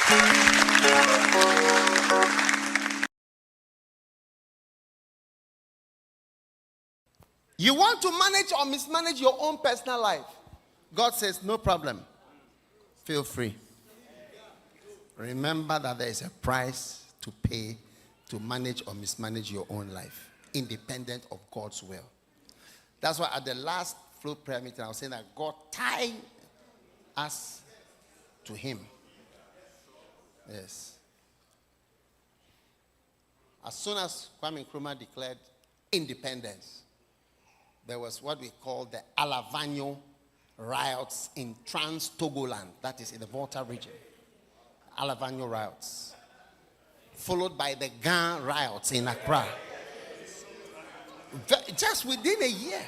You want to manage or mismanage your own personal life? God says, no problem. Feel free. Remember that there is a price to pay to manage or mismanage your own life, independent of God's will. That's why at the last flow prayer meeting, I was saying that God tied us to Him. Yes. As soon as Kwame Nkrumah declared independence, there was what we call the Alavanyo riots in Trans-Togoland, that is in the Volta region. Alavanyo riots. Followed by the Gan riots in Accra. Just within a year.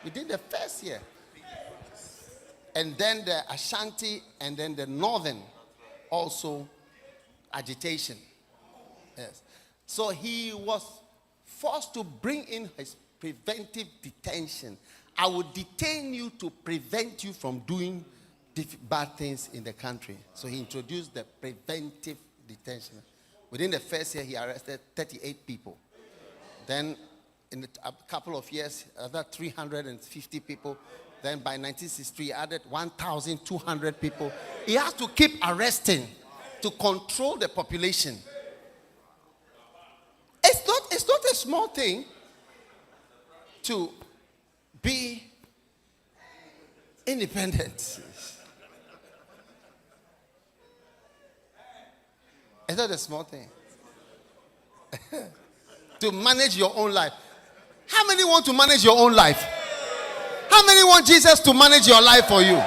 Within the first year. And then the Ashanti and then the Northern also agitation. Yes. So he was forced to bring in his preventive detention. I will detain you to prevent you from doing bad things in the country. So he introduced the preventive detention. Within the first year, he arrested 38 people. Then in a couple of years, another 350 people. Then by 1963, he added 1,200 people. He has to keep arresting to control the population. It's not a small thing to be independent. It's not a small thing. To manage your own life. How many want to manage your own life? How many want Jesus to manage your life for you?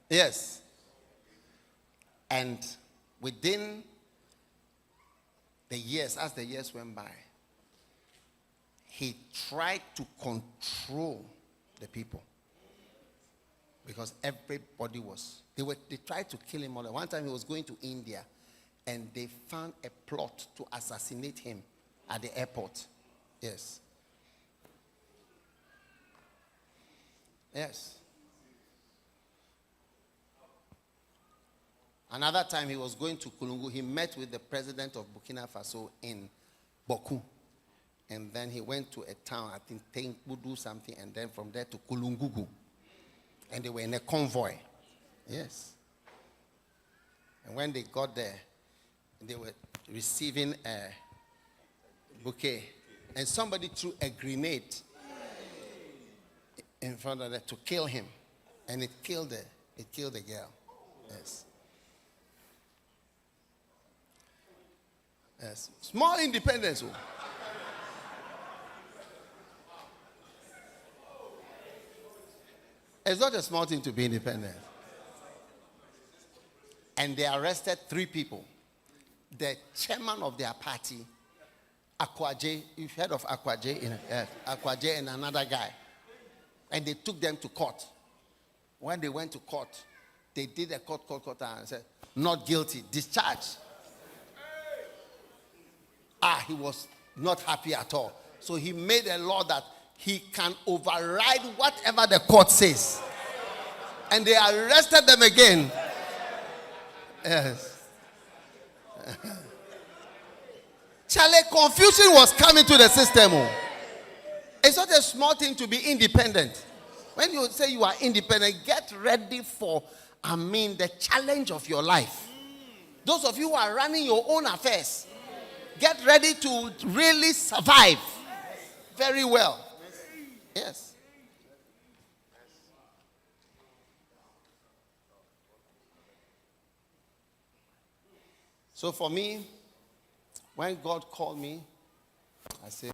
Yes. And within the years, as the years went by, he tried to control the people. Because everybody was, they tried to kill him all. One time he was going to India and they found a plot to assassinate him at the airport. Yes. Yes. Another time he was going to Kulungu, he met with the president of Burkina Faso in Boku. And then he went to a town, I think Tenkbudu something, and then from there to Kulungugu. And they were in a convoy. Yes. And when they got there, they were receiving a bouquet. And somebody threw a grenade in front of them to kill him. And it killed the girl. Yes. Yes. Small independence. It's not a small thing to be independent. And they arrested 3 people. The chairman of their party, Akwaje, you've heard of Akwaje, Akwaje and another guy. And they took them to court. When they went to court, they did a court and said, not guilty, discharged. He was not happy at all. So he made a law that he can override whatever the court says. And they arrested them again. Yes. Charlie, confusion was coming to the system. It's not a small thing to be independent. When you say you are independent, get ready for, the challenge of your life. Those of you who are running your own affairs, get ready to really survive very well. Yes. So for me, when God called me, I said,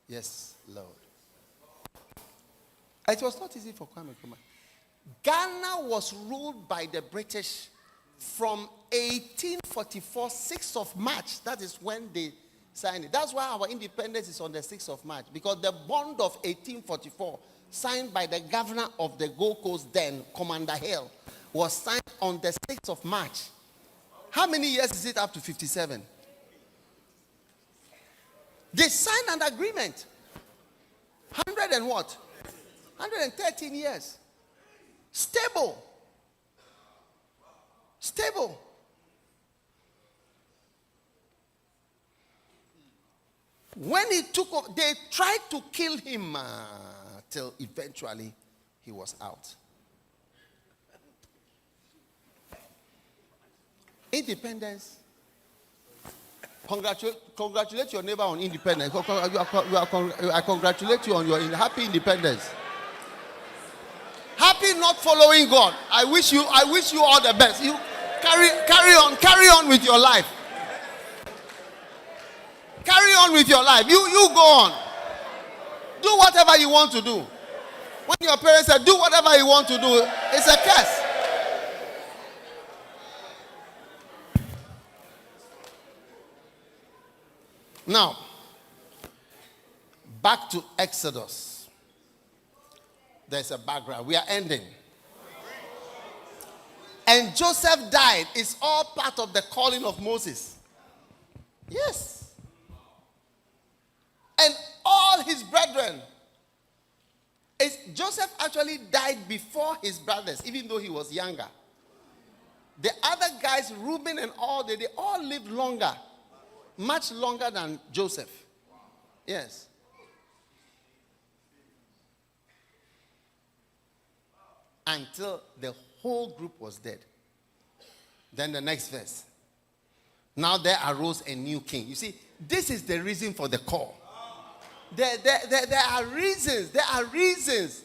yes, Lord. It was not easy for Kwame Nkrumah. Ghana was ruled by the British from 1844, 6th of March. That is when they signed it. That's why our independence is on the 6th of March. Because the bond of 1844, signed by the governor of the Gold Coast then, Commander Hale, was signed on the 6th of March. How many years is it up to 57? They signed an agreement. 100 and what? 113 years. Stable. Stable. When he took off, they tried to kill him till eventually he was out. Independence. Congratulate your neighbor on independence. I congratulate you on your happy independence. Happy not following God. I wish you all the best. You carry on with your life. Carry on with your life. You go on. Do whatever you want to do. When your parents say do whatever you want to do, it's a curse. Now, back to Exodus. There's a background. We are ending. And Joseph died. It's all part of the calling of Moses. Yes. And all his brethren. Joseph actually died before his brothers, even though he was younger. The other guys, Reuben and all, they all lived longer. Much longer than Joseph. Yes. Until the whole group was dead. Then the next verse. Now there arose a new king. You see, this is the reason for the call. There are reasons. There are reasons.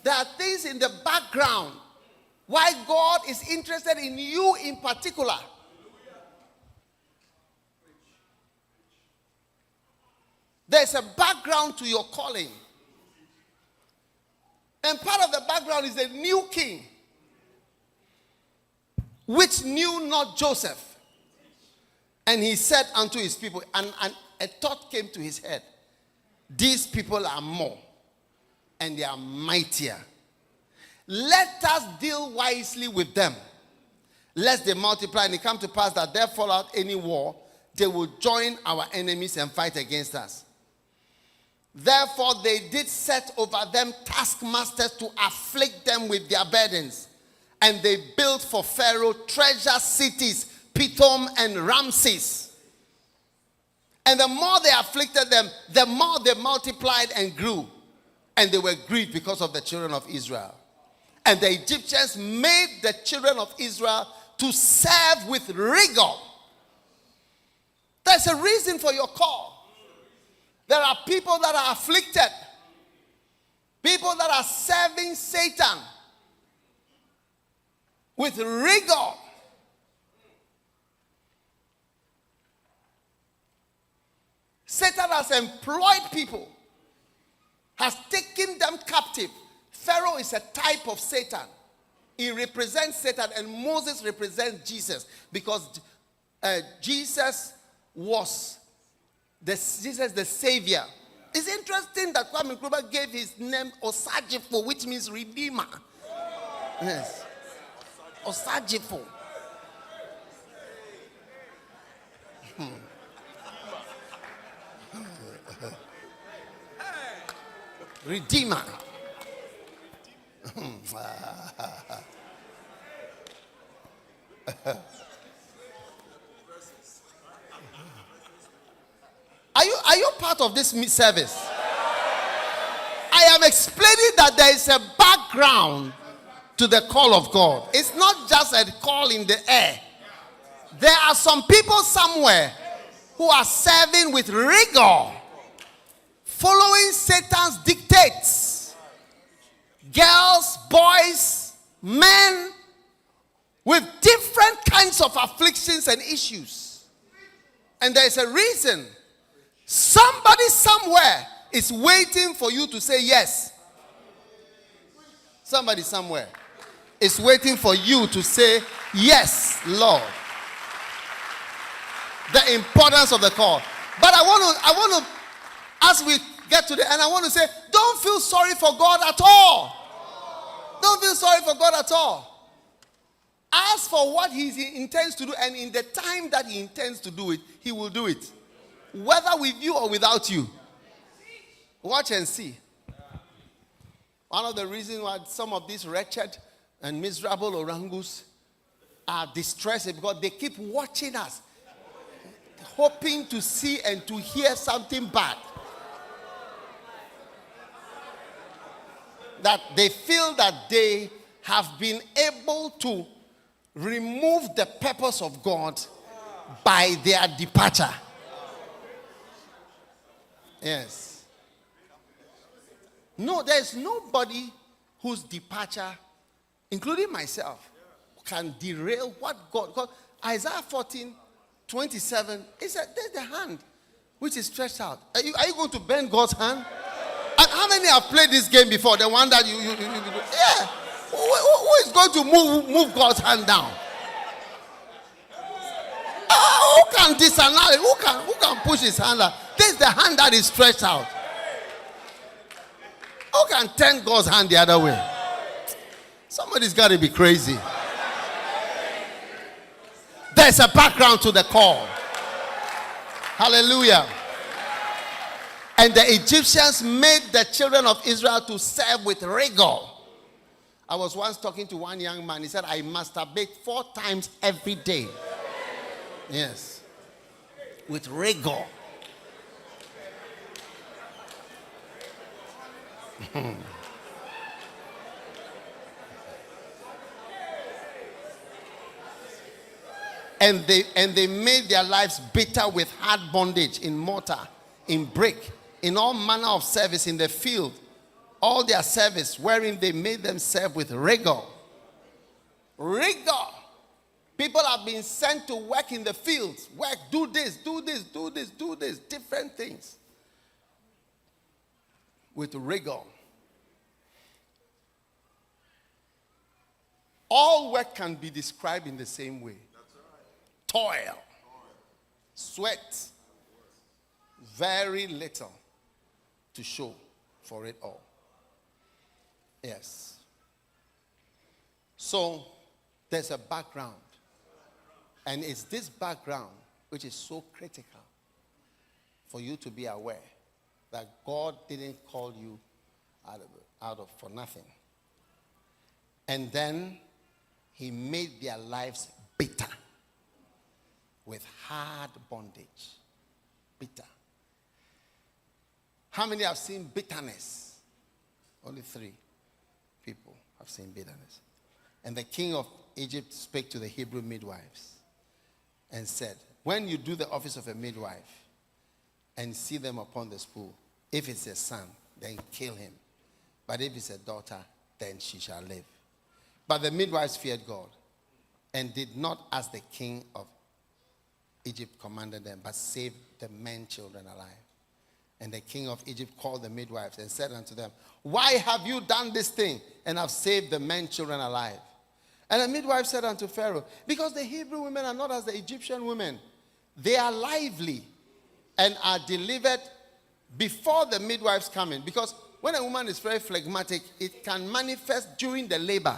There are things in the background why God is interested in you in particular. There's a background to your calling. And part of the background is a new king, which knew not Joseph. And he said unto his people, and a thought came to his head. These people are more, and they are mightier. Let us deal wisely with them, lest they multiply, and it come to pass that there fall out any war, they will join our enemies and fight against us. Therefore they did set over them taskmasters to afflict them with their burdens. And they built for Pharaoh treasure cities, Pithom and Ramses. And the more they afflicted them, the more they multiplied and grew. And they were grieved because of the children of Israel. And the Egyptians made the children of Israel to serve with rigor. There's a reason for your call. There are people that are afflicted. People that are serving Satan with rigor. Satan has employed people, has taken them captive. Pharaoh is a type of Satan. He represents Satan, and Moses represents Jesus, because Jesus was the Savior. It's interesting that Kwame Nkrumah gave his name Osajifo, which means Redeemer. Yes. Osajifo. Redeemer. Are you part of this service? I am explaining that there is a background to the call of God. It's not just a call in the air. There are some people somewhere who are serving with rigor, following Satan's dictates. Girls, boys, men, with different kinds of afflictions and issues. And there is a reason. Somebody somewhere is waiting for you to say yes. Somebody somewhere is waiting for you to say yes, Lord. The importance of the call. But I want to, as we get to the end, I want to say, don't feel sorry for God at all. Don't feel sorry for God at all. Ask for what He intends to do, and in the time that He intends to do it, He will do it. whether with you or without you. Watch and see. One of the reasons why some of these wretched and miserable orangus are distressed is because they keep watching us, hoping to see and to hear something bad. That they feel that they have been able to remove the purpose of God by their departure. Yes. No, there's nobody whose departure, including myself, can derail what God. Isaiah 14:27, it said, there's the hand which is stretched out. Are you going to bend God's hand? And how many have played this game before? The one that you yeah. Who is going to move God's hand down? Who can disannul it? Who can push his hand out? This is the hand that is stretched out. Who can turn God's hand the other way? Somebody's got to be crazy. There's a background to the call. Hallelujah. And the Egyptians made the children of Israel to serve with rigor. I was once talking to one young man. He said, I masturbate 4 times every day. Yes. With rigor. And they made their lives bitter with hard bondage in mortar, in brick, in all manner of service in the field. All their service, wherein they made them serve with rigor. Rigor. People have been sent to work in the fields. Work, do this, do this, do this, do this. Different things. With rigor. All work can be described in the same way. Toil. Sweat. Very little to show for it all. Yes. So, there's a background. And it's this background which is so critical for you to be aware that God didn't call you out of for nothing. And then he made their lives bitter with hard bondage. Bitter. How many have seen bitterness? Only 3 people have seen bitterness. And the king of Egypt spake to the Hebrew midwives and said, when you do the office of a midwife and see them upon the spool, if it's a son, then kill him. But if it's a daughter, then she shall live. But the midwives feared God and did not as the king of Egypt commanded them, but saved the men children alive. And the king of Egypt called the midwives and said unto them, why have you done this thing and have saved the men children alive? And the midwife said unto Pharaoh, because the Hebrew women are not as the Egyptian women. They are lively and are delivered before the midwives come in. Because when a woman is very phlegmatic, it can manifest during the labor.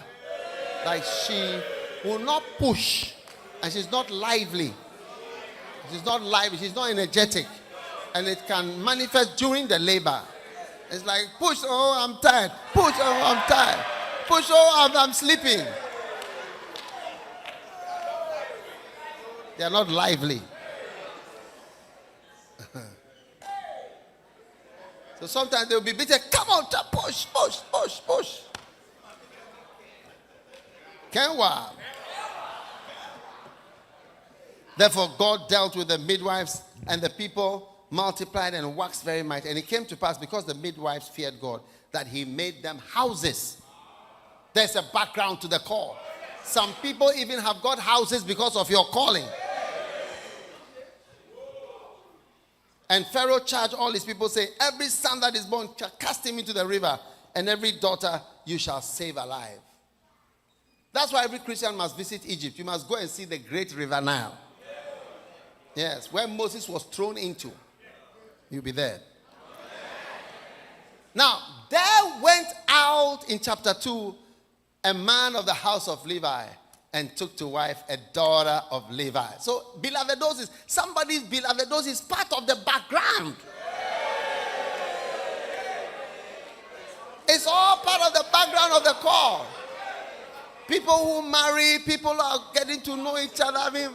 Like she will not push and she's not lively. She's not lively, she's not energetic. And it can manifest during the labor. It's like, push, oh, I'm tired. Push, oh, I'm tired. Push, oh, I'm sleeping. They are not lively. So sometimes they'll be bitter. Come on, push, push, push, push. Kenwa. Therefore God dealt with the midwives, and the people multiplied and waxed very mighty. And it came to pass, because the midwives feared God, that he made them houses. There's a background to the call. Some people even have got houses because of your calling. And Pharaoh charged all his people, saying, every son that is born, cast him into the river, and every daughter you shall save alive. That's why every Christian must visit Egypt. You must go and see the great river Nile. Yes, where Moses was thrown into. You'll be there. Now, there went out in chapter 2 a man of the house of Levi, and took to wife a daughter of Levi. So belovedosis, somebody's belovedosis is part of the background. It's all part of the background of the call. People who marry, people are getting to know each other. I mean,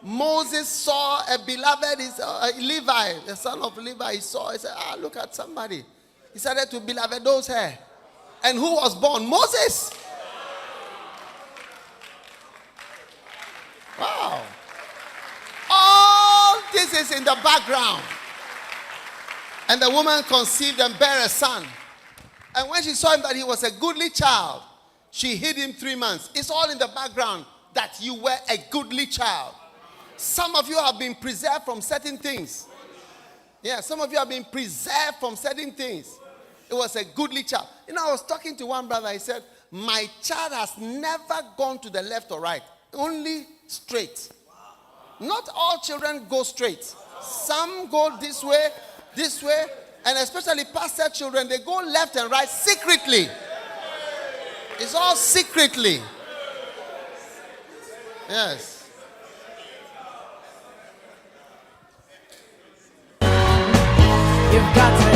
Moses saw a beloved, Levi, the son of Levi. He saw, he said, look at somebody. He started to belovedose her. And who was born? Moses. Wow. All this is in the background. And the woman conceived and bare a son. And when she saw him that he was a goodly child, she hid him 3 months. It's all in the background that you were a goodly child. Some of you have been preserved from certain things. Yeah, some of you have been preserved from certain things. It was a goodly child. You know, I was talking to one brother. He said, my child has never gone to the left or right. Only straight. Not all children go straight. Some go this way, and especially pastor children, they go left and right secretly. It's all secretly. Yes. You've got to